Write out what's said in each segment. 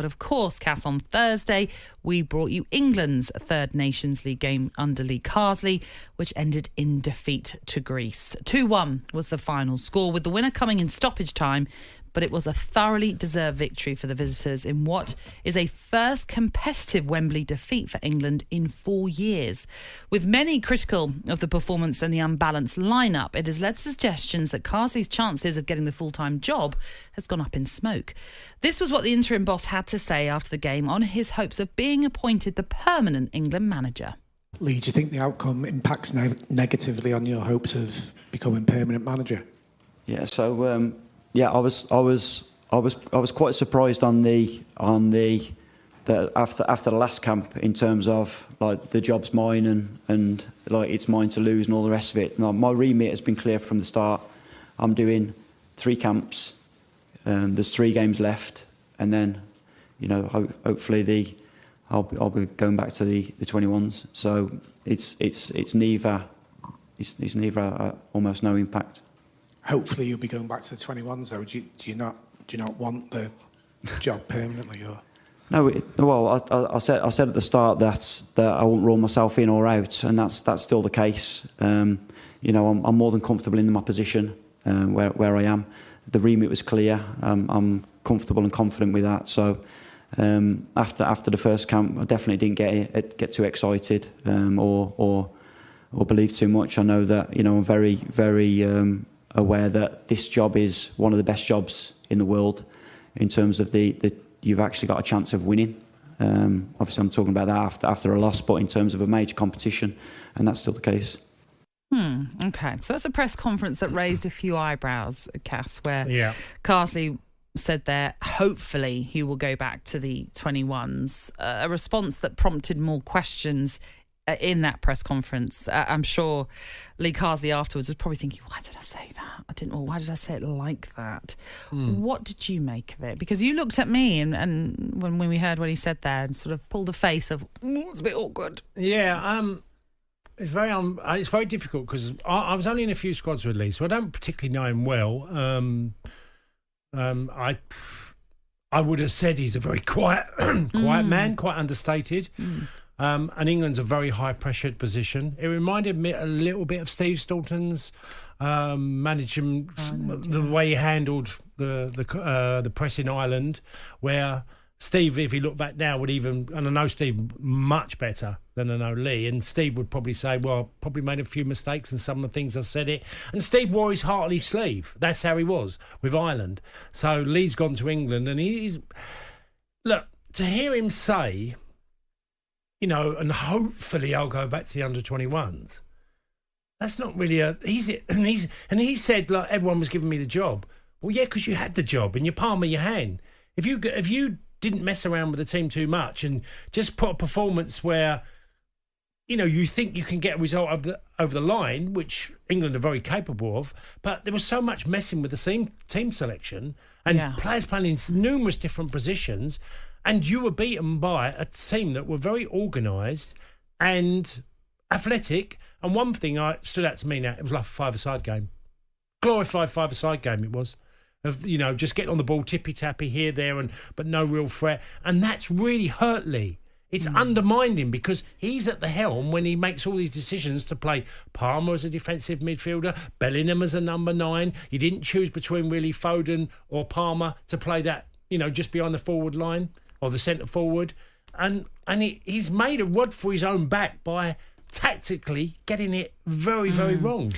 But of course, Cass, on Thursday, we brought you England's third Nations League game under Lee Carsley, which ended in defeat to Greece. 2-1 was the final score, with the winner coming in stoppage time. But it was a thoroughly deserved victory for the visitors in what is a first competitive Wembley defeat for England in 4 years. With many critical of the performance and the unbalanced lineup, it has led to suggestions that Carsley's chances of getting the full-time job has gone up in smoke. This was what the interim boss had to say after the game on his hopes of being appointed the permanent England manager. Lee, do you think the outcome impacts negatively on your hopes of becoming permanent manager? Yeah, so I was quite surprised on the after the last camp in terms of like the job's mine and like it's mine to lose and all the rest of it. Now, my remit has been clear from the start. I'm doing 3 camps. There's 3 games left, and then hopefully I'll be going back to the 21s. So it's neither almost no impact. Hopefully you'll be going back to the 21s, though. Do you not want the job permanently? Or? No, I said at the start that I won't rule myself in or out, and that's still the case. I'm more than comfortable in my position where I am. The remit was clear. I'm comfortable and confident with that. So after the first camp, I definitely didn't get too excited or believe too much. I know that I'm very very aware that this job is one of the best jobs in the world in terms of the you've actually got a chance of winning. Obviously, I'm talking about that after a loss, but in terms of a major competition, and that's still the case. Okay, so that's a press conference that raised a few eyebrows, Cass, where Carsley said there, hopefully he will go back to the 21s, a response that prompted more questions in that press conference. I'm sure Lee Carsley afterwards was probably thinking, why did I say that? Why did I say it like that? What did you make of it? Because you looked at me and when we heard what he said there and sort of pulled a face of, it's a bit awkward. Yeah, it's very difficult because I was only in a few squads with Lee, so I don't particularly know him well. I would have said he's a very quiet man, quite understated. And England's a very high-pressured position. It reminded me a little bit of Steve Staunton's management, the way he handled the press in Ireland, where Steve, if he looked back now, would even, and I know Steve much better than I know Lee, and Steve would probably say, well, probably made a few mistakes in some of the things I said it. And Steve wore his heart on his sleeve. That's how he was with Ireland. So Lee's gone to England, and look, to hear him say, and hopefully I'll go back to the under-21s. That's not really he said like everyone was giving me the job. Well, yeah, because you had the job in your palm of your hand. If you didn't mess around with the team too much and just put a performance where, you think you can get a result over the line, which England are very capable of, but there was so much messing with the team selection and players playing in numerous different positions. And you were beaten by a team that were very organised and athletic. And one thing stood out to me now, it was like a five-a-side game. Glorified five-a-side game it was. Of just getting on the ball, tippy-tappy here, there, but no real threat. And that's really hurt Lee. It's undermined him because he's at the helm when he makes all these decisions to play Palmer as a defensive midfielder, Bellingham as a number 9. You didn't choose between really Foden or Palmer to play that, just behind the forward line or the centre forward. And he's made a rod for his own back by tactically getting it very, very wrong.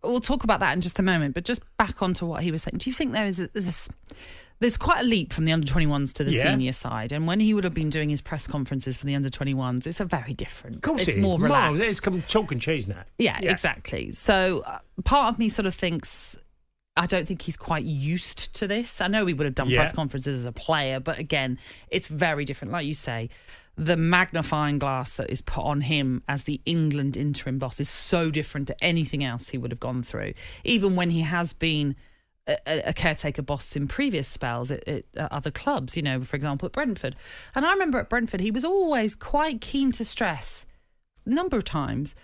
We'll talk about that in just a moment, but just back onto what he was saying. Do you think there's quite a leap from the under-21s to the senior side? And when he would have been doing his press conferences for the under-21s, it's a very different. Of course it's more relaxed. It's chalk and cheese now. Yeah, exactly. So part of me sort of thinks, I don't think he's quite used to this. I know he would have done press conferences as a player, but again, it's very different. Like you say, the magnifying glass that is put on him as the England interim boss is so different to anything else he would have gone through. Even when he has been a caretaker boss in previous spells at other clubs, for example, at Brentford. And I remember at Brentford, he was always quite keen to stress a number of times,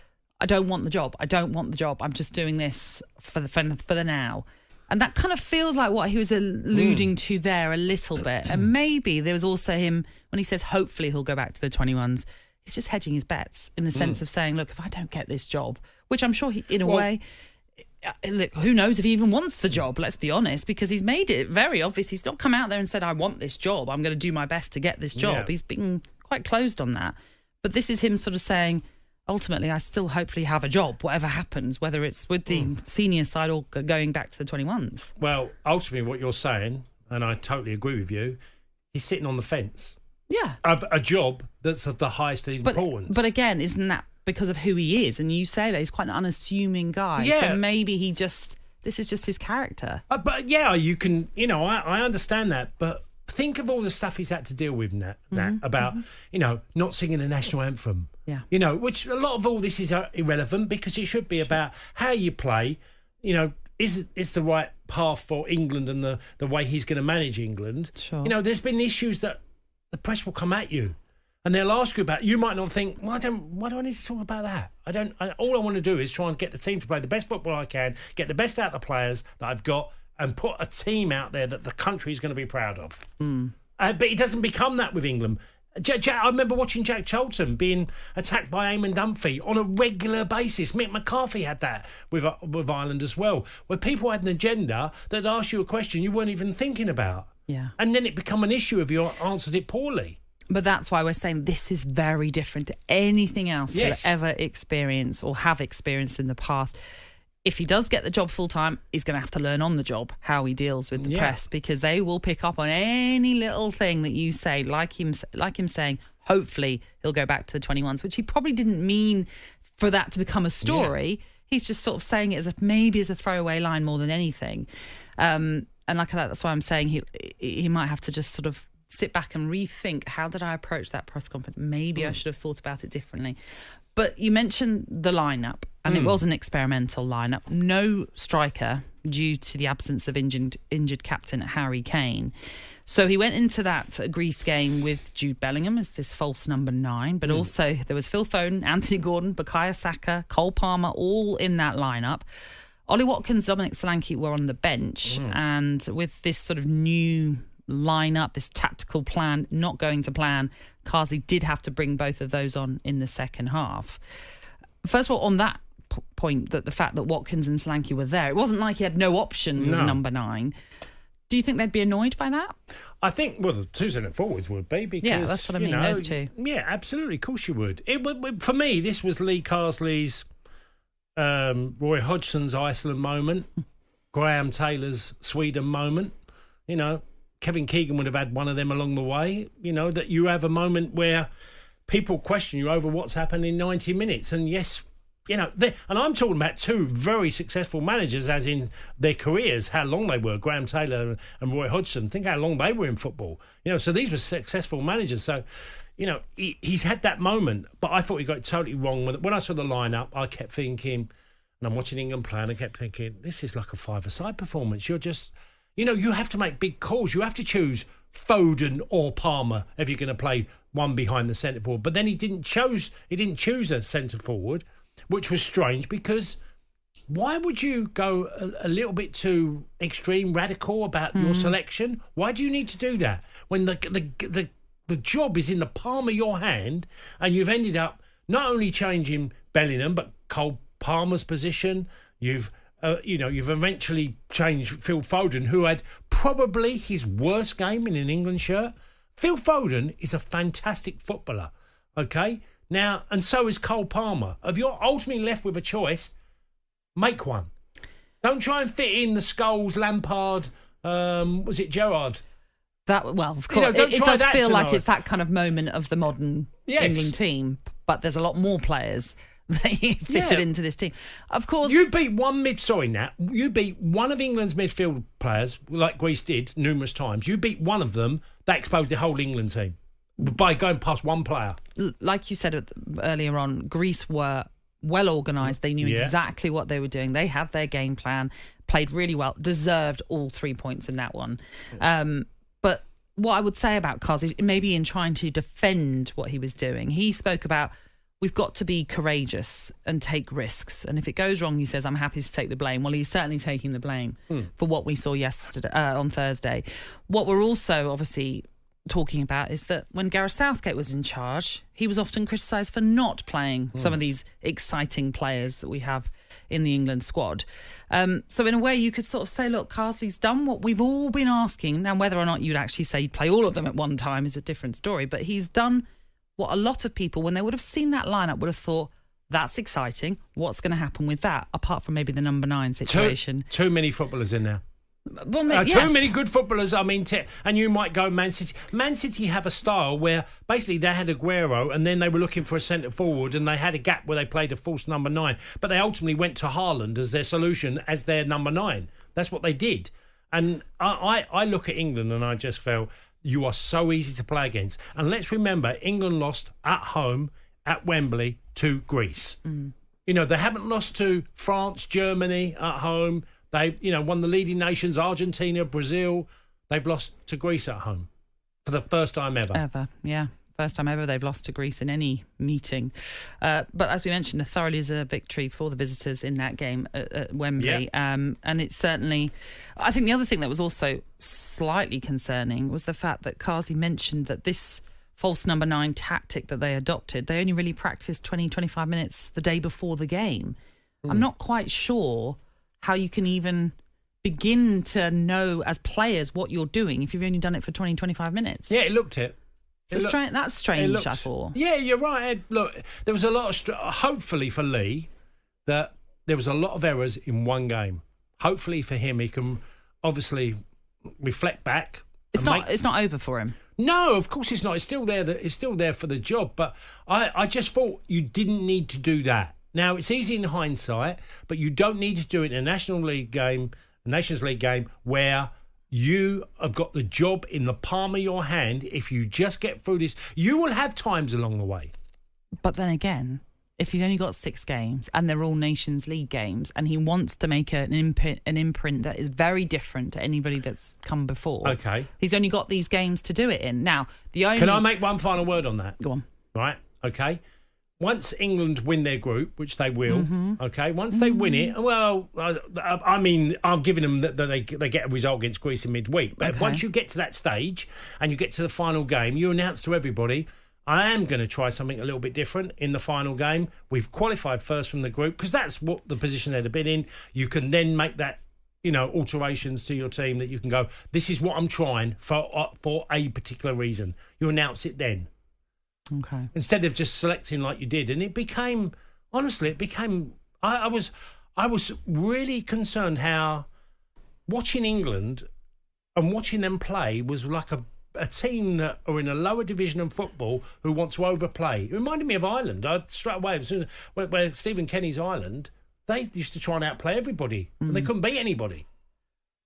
I don't want the job. I'm just doing this for the now. And that kind of feels like what he was alluding to there a little bit. And maybe there was also him, when he says hopefully he'll go back to the 21s, he's just hedging his bets in the sense of saying, look, if I don't get this job, which I'm sure he, in a way, look, who knows if he even wants the job, let's be honest, because he's made it very obvious. He's not come out there and said, I want this job. I'm going to do my best to get this job. Yeah. He's been quite closed on that. But this is him sort of saying, ultimately, I still hopefully have a job, whatever happens, whether it's with the senior side or going back to the 21s. Well, ultimately what you're saying, and I totally agree with you, he's sitting on the fence Yeah. of a job that's of the highest importance. But again, isn't that because of who he is? And you say that he's quite an unassuming guy. Yeah. So maybe this is just his character. But yeah, you can, I understand that, but think of all the stuff he's had to deal with, Nat, about, not singing the national anthem. Yeah. Which a lot of all this is irrelevant because it should be about how you play, is the right path for England and the way he's going to manage England. Sure. There's been issues that the press will come at you and they'll ask you about. You might not think, why do I need to talk about that? All I want to do is try and get the team to play the best football I can, get the best out of the players that I've got, and put a team out there that the country is going to be proud of. But it doesn't become that with England. I remember watching Jack Charlton being attacked by Eamon Dunphy on a regular basis. Mick McCarthy had that with Ireland as well, where people had an agenda that asked you a question you weren't even thinking about. Yeah. And then it become an issue if you answered it poorly. But that's why we're saying this is very different to anything else he'll ever experience or have experienced in the past. If he does get the job full time, he's going to have to learn on the job how he deals with the press, because they will pick up on any little thing that you say, like him saying, hopefully he'll go back to the 21s, which he probably didn't mean for that to become a story. Yeah. He's just sort of saying it maybe as a throwaway line more than anything. And like that's why I'm saying he might have to just sort of sit back and rethink, how did I approach that press conference? Maybe I should have thought about it differently. But you mentioned the lineup, and it was an experimental lineup. No striker due to the absence of injured captain Harry Kane. So he went into that Greece game with Jude Bellingham as this false number 9, but also there was Phil Foden, Anthony Gordon, Bukayo Saka, Cole Palmer, all in that lineup. Ollie Watkins, Dominic Solanke were on the bench, and with this sort of new lineup, this tactical plan not going to plan, Carsley did have to bring both of those on in the second half. First of all, on that point, that the fact that Watkins and Solanke were there, it wasn't like he had no options as number 9. Do you think they'd be annoyed by that? I think, well, the two centre forwards would be, because that's what I mean, those two. Yeah, absolutely, of course you would. For me, this was Lee Carsley's, Roy Hodgson's Iceland moment, Graham Taylor's Sweden moment. Kevin Keegan would have had one of them along the way, that you have a moment where people question you over what's happened in 90 minutes. And yes, and I'm talking about two very successful managers, as in their careers, how long they were, Graham Taylor and Roy Hodgson. Think how long they were in football. So these were successful managers. So, he's had that moment, but I thought he got it totally wrong. When I saw the lineup, I kept thinking, and I'm watching England play, and I kept thinking, this is like a five-a-side performance. You're just... you have to make big calls. You have to choose Foden or Palmer if you're going to play one behind the centre forward. But then he didn't choose a centre forward, which was strange, because why would you go a little bit too extreme, radical about your selection? Why do you need to do that when the job is in the palm of your hand, and you've ended up not only changing Bellingham but Cole Palmer's position? You've eventually changed Phil Foden, who had probably his worst game in an England shirt. Phil Foden is a fantastic footballer, okay? Now, and so is Cole Palmer. If you're ultimately left with a choice, make one. Don't try and fit in the Scholes, Lampard, was it Gerrard? Of course, it does feel like it's that kind of moment of the modern England team, but there's a lot more players they fitted into this team. Of course, you beat you beat one of England's midfield players, like Greece did numerous times. You beat one of them, that exposed the whole England team by going past one player. Like you said earlier on, Greece were well organised. They knew exactly what they were doing. They had their game plan, played really well, deserved all 3 points in that one. But what I would say about Carsley, maybe in trying to defend what he was doing, he spoke about, we've got to be courageous and take risks. And if it goes wrong, he says, I'm happy to take the blame. Well, he's certainly taking the blame for what we saw yesterday on Thursday. What we're also obviously talking about is that when Gareth Southgate was in charge, he was often criticised for not playing some of these exciting players that we have in the England squad. So in a way, you could sort of say, look, Carsley's done what we've all been asking. Now, whether or not you'd actually say you'd play all of them at one time is a different story. But he's done what a lot of people, when they would have seen that lineup, would have thought, that's exciting. What's going to happen with that? Apart from maybe the number 9 situation. Too many footballers in there. Well, yes. Too many good footballers. I mean, and you might go Man City. Man City have a style where basically they had Aguero and then they were looking for a centre forward and they had a gap where they played a false number 9. But they ultimately went to Haaland as their solution, as their number 9. That's what they did. And I look at England and I just felt, you are so easy to play against. And let's remember, England lost at home at Wembley to Greece. You know, they haven't lost to France, Germany at home. They, won the leading nations, Argentina, Brazil. They've lost to Greece at home for the first time ever. Ever, yeah. First time ever they've lost to Greece in any meeting. But as we mentioned, a thoroughly deserved victory for the visitors in that game at Wembley. Yeah. And it's certainly... I think the other thing that was also slightly concerning was the fact that Carsley mentioned that this false number 9 tactic that they adopted, they only really practiced 20, 25 minutes the day before the game. I'm not quite sure how you can even begin to know as players what you're doing if you've only done it for 20, 25 minutes. Yeah, it looked it. That's strange, I thought. Yeah, you're right. Look, there was a lot of... hopefully for Lee, that there was a lot of errors in one game. Hopefully for him, he can obviously reflect back. It's not over for him. No, of course it's not. It's still there. It's still there for the job. But I just thought you didn't need to do that. Now, it's easy in hindsight, but you don't need to do it in a Nations League game where you have got the job in the palm of your hand. If you just get through this, you will have times along the way. But then again, if he's only got 6 games and they're all Nations League games and he wants to make an imprint that is very different to anybody that's come before. Okay. He's only got these games to do it in. Now, Can I make one final word on that? Go on. Right, okay. Once England win their group, which they will, okay, once they win it, well, I mean, I'm giving them that they get a result against Greece in midweek. But once you get to that stage and you get to the final game, you announce to everybody, I am going to try something a little bit different in the final game. We've qualified first from the group because that's what the position they'd have been in. You can then make that, alterations to your team that you can go, this is what I'm trying for a particular reason. You announce it then. Okay. Instead of just selecting like you did. And it became, honestly, I was really concerned how watching England and watching them play was like a team that are in a lower division of football who want to overplay. It reminded me of Ireland. Straight away, as soon as where Stephen Kenny's Ireland, they used to try and outplay everybody. And they couldn't beat anybody.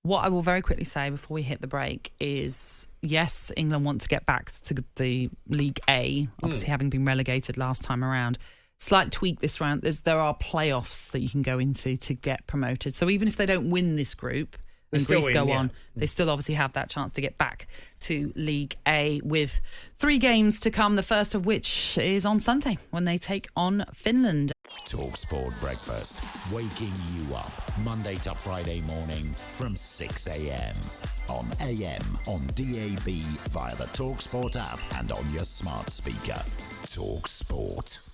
What I will very quickly say before we hit the break is, yes, England want to get back to the League A, obviously having been relegated last time around. Slight tweak this round, there are playoffs that you can go into to get promoted. So even if they don't win this group and Greece go on, they still obviously have that chance to get back to League A with 3 games to come, the first of which is on Sunday when they take on Finland. talkSPORT Breakfast, waking you up Monday to Friday morning from 6 a.m. on AM, on DAB, via the talkSPORT app and on your smart speaker. talkSPORT.